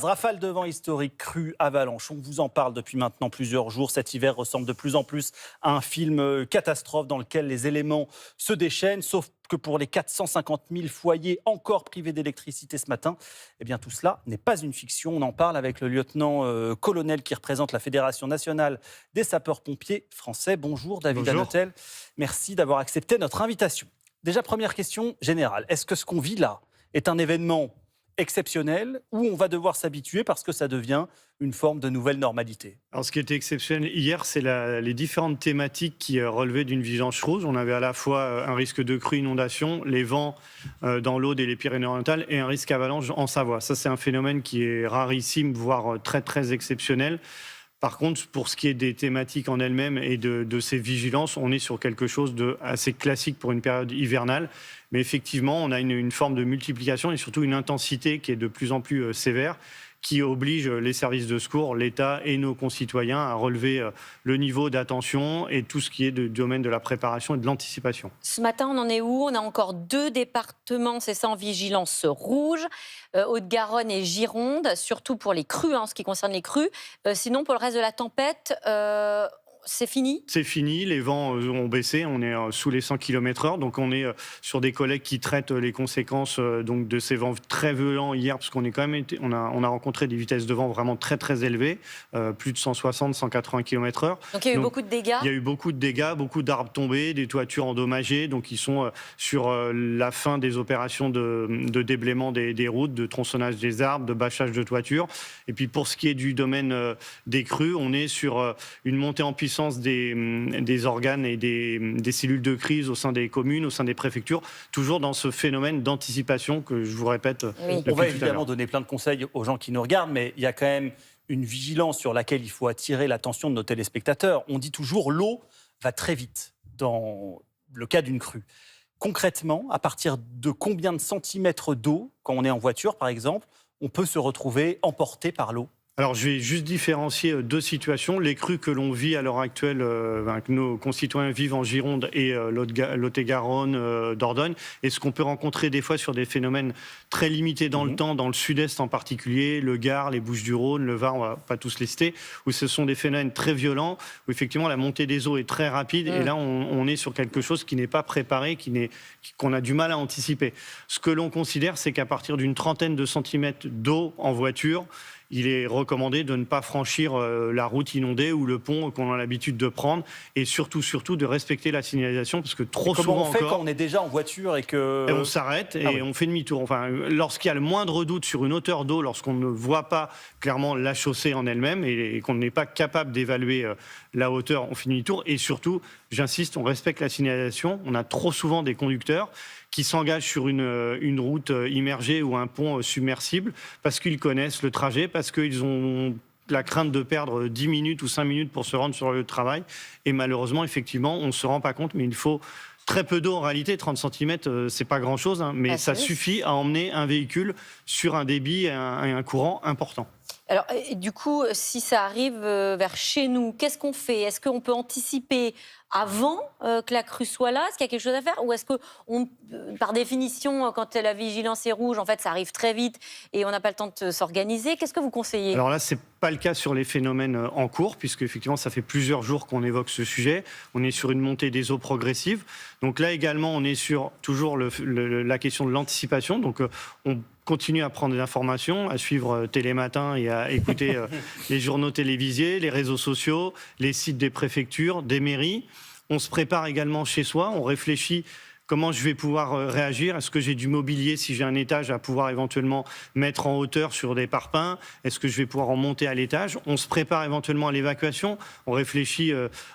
Rafale de vent historique, crue, avalanche. On vous en parle depuis maintenant plusieurs jours. Cet hiver ressemble de plus en plus à un film catastrophe dans lequel les éléments se déchaînent. Sauf que pour les 450 000 foyers encore privés d'électricité ce matin, eh bien tout cela n'est pas une fiction. On en parle avec le lieutenant-colonel qui représente la Fédération nationale des sapeurs-pompiers français. Bonjour David Hanotel. Merci d'avoir accepté notre invitation. Déjà, première question générale. Est-ce que ce qu'on vit là est un événement exceptionnel où on va devoir s'habituer parce que ça devient une forme de nouvelle normalité? Alors, ce qui était exceptionnel hier, c'est les différentes thématiques qui relevaient d'une vigilance rouge. On avait à la fois un risque de crue, inondation, les vents dans l'Aude et les Pyrénées-Orientales et un risque avalanche en Savoie. Ça, c'est un phénomène qui est rarissime, voire très, très exceptionnel. Par contre, pour ce qui est des thématiques en elles-mêmes et de ces vigilances, on est sur quelque chose d'assez classique pour une période hivernale. Mais effectivement, on a une forme de multiplication et surtout une intensité qui est de plus en plus sévère, qui oblige les services de secours, l'État et nos concitoyens à relever le niveau d'attention et tout ce qui est du domaine de la préparation et de l'anticipation. Ce matin, on en est où? On a encore 2 départements, c'est ça, en vigilance rouge, Haute-Garonne et Gironde, surtout pour les crues, en ce qui concerne les crues. Sinon, pour le reste de la tempête, c'est fini? C'est fini, les vents ont baissé, on est sous les 100 km/h, donc on est sur des collègues qui traitent les conséquences donc de ces vents très violents hier, parce qu'on est quand même on a rencontré des vitesses de vent vraiment très très élevées, plus de 160, 180 km/h. Donc il y a eu beaucoup de dégâts? Il y a eu beaucoup de dégâts, beaucoup d'arbres tombés, des toitures endommagées, donc ils sont sur la fin des opérations de déblaiement des routes, de tronçonnage des arbres, de bâchage de toitures. Et puis pour ce qui est du domaine des crues, on est sur une montée en puissance des organes et des cellules de crise au sein des communes, au sein des préfectures, toujours dans ce phénomène d'anticipation que je vous répète. Oui. On va évidemment donner plein de conseils aux gens qui nous regardent, mais il y a quand même une vigilance sur laquelle il faut attirer l'attention de nos téléspectateurs. On dit toujours l'eau va très vite dans le cas d'une crue. Concrètement, à partir de combien de centimètres d'eau, quand on est en voiture par exemple, on peut se retrouver emporté par l'eau? Alors, je vais juste différencier 2 situations. Les crues que l'on vit à l'heure actuelle, que nos concitoyens vivent en Gironde et Lot-et-Garonne, Dordogne, et ce qu'on peut rencontrer des fois sur des phénomènes très limités dans le temps, dans le sud-est en particulier, le Gard, les Bouches-du-Rhône, le Var, on ne va pas tous les citer, où ce sont des phénomènes très violents, où effectivement la montée des eaux est très rapide, et là on est sur quelque chose qui n'est pas préparé, qu'on a du mal à anticiper. Ce que l'on considère, c'est qu'à partir d'une trentaine de centimètres d'eau en voiture, il est recommandé de ne pas franchir la route inondée ou le pont qu'on a l'habitude de prendre, et surtout de respecter la signalisation, parce que trop souvent Comment on fait encore, quand on est déjà en voiture et que... on s'arrête et on fait demi-tour. Enfin, lorsqu'il y a le moindre doute sur une hauteur d'eau, lorsqu'on ne voit pas clairement la chaussée en elle-même et qu'on n'est pas capable d'évaluer la hauteur, on fait demi-tour. Et surtout, j'insiste, on respecte la signalisation. On a trop souvent des conducteurs qui s'engagent sur une route immergée ou un pont submersible parce qu'ils connaissent le trajet, parce qu'ils ont la crainte de perdre 10 minutes ou 5 minutes pour se rendre sur le lieu de travail. Et malheureusement, effectivement, on ne se rend pas compte, mais il faut très peu d'eau en réalité. 30 cm, c'est pas grand-chose, mais ça suffit à emmener un véhicule sur un débit et un courant important. Alors, du coup, si ça arrive vers chez nous, qu'est-ce qu'on fait? Est-ce qu'on peut anticiper avant que la crue soit là? Est-ce qu'il y a quelque chose à faire? Ou est-ce que, par définition, quand la vigilance est rouge, en fait, ça arrive très vite et on n'a pas le temps de s'organiser? Qu'est-ce que vous conseillez? Alors là, c'est pas le cas sur les phénomènes en cours, puisque effectivement, ça fait plusieurs jours qu'on évoque ce sujet. On est sur une montée des eaux progressive. Donc là également, on est sur toujours la question de l'anticipation. Donc on continue à prendre des informations, à suivre Télématin et à écouter les journaux télévisés, les réseaux sociaux, les sites des préfectures, des mairies. On se prépare également chez soi, on réfléchit comment je vais pouvoir réagir. Est-ce que j'ai du mobilier, si j'ai un étage, à pouvoir éventuellement mettre en hauteur sur des parpaings? Est-ce que je vais pouvoir en monter à l'étage? On se prépare éventuellement à l'évacuation. On réfléchit,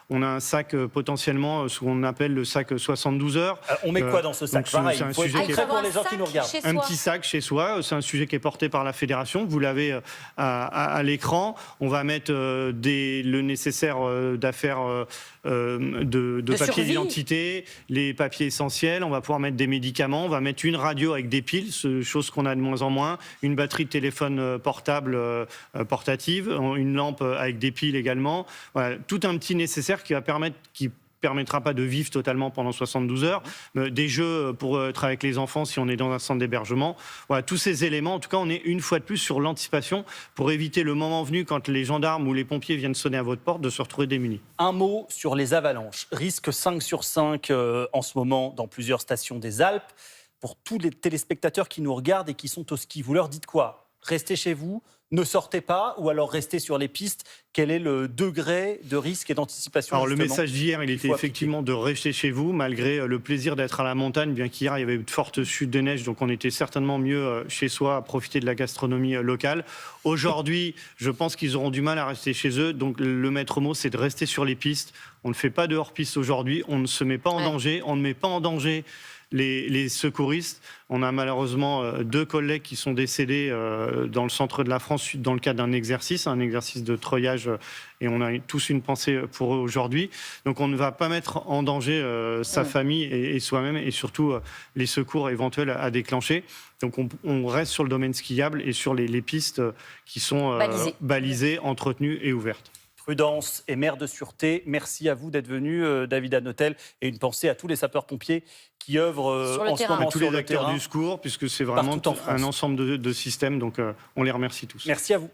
on a un sac potentiellement, ce qu'on appelle le sac 72 heures. On met quoi dans ce sac? Pareil, il faut être concret pour les gens qui nous regardent. Un petit sac chez soi, c'est un sujet qui est porté par la fédération. Vous l'avez à l'écran. On va mettre le nécessaire d'affaires de papier d'identité, les papiers essentiels. On va pouvoir mettre des médicaments, on va mettre une radio avec des piles, chose qu'on a de moins en moins, une batterie de téléphone portable portative, une lampe avec des piles également. Voilà, tout un petit nécessaire qui va permettre, qui permettra pas de vivre totalement pendant 72 heures, des jeux pour être avec les enfants si on est dans un centre d'hébergement. Voilà, tous ces éléments, en tout cas, on est une fois de plus sur l'anticipation pour éviter le moment venu, quand les gendarmes ou les pompiers viennent sonner à votre porte, de se retrouver démunis. Un mot sur les avalanches. Risque 5 sur 5 en ce moment dans plusieurs stations des Alpes. Pour tous les téléspectateurs qui nous regardent et qui sont au ski, vous leur dites quoi? Restez chez vous, ne sortez pas, ou alors restez sur les pistes. Quel est le degré de risque et d'anticipation? Alors le message d'hier, il était effectivement de rester chez vous, malgré le plaisir d'être à la montagne, bien qu'hier il y avait de fortes chutes de neige, donc on était certainement mieux chez soi à profiter de la gastronomie locale. Aujourd'hui, je pense qu'ils auront du mal à rester chez eux, donc le maître mot, c'est de rester sur les pistes. On ne fait pas de hors-piste aujourd'hui, on ne se met pas en danger, on ne met pas en danger les secouristes. On a malheureusement 2 collègues qui sont décédés dans le centre de la France dans le cadre d'un exercice, un exercice de treuillage, et on a tous une pensée pour eux aujourd'hui. Donc on ne va pas mettre en danger sa famille et soi-même, et surtout les secours éventuels à déclencher. Donc on reste sur le domaine skiable et sur les pistes qui sont balisées, entretenues et ouvertes. Prudence et maire de sûreté, merci à vous d'être venu, David Hanotel, et une pensée à tous les sapeurs-pompiers qui œuvrent en ce moment tous sur les le acteurs terrain, du secours, puisque c'est vraiment un ensemble de systèmes, donc on les remercie tous. Merci à vous.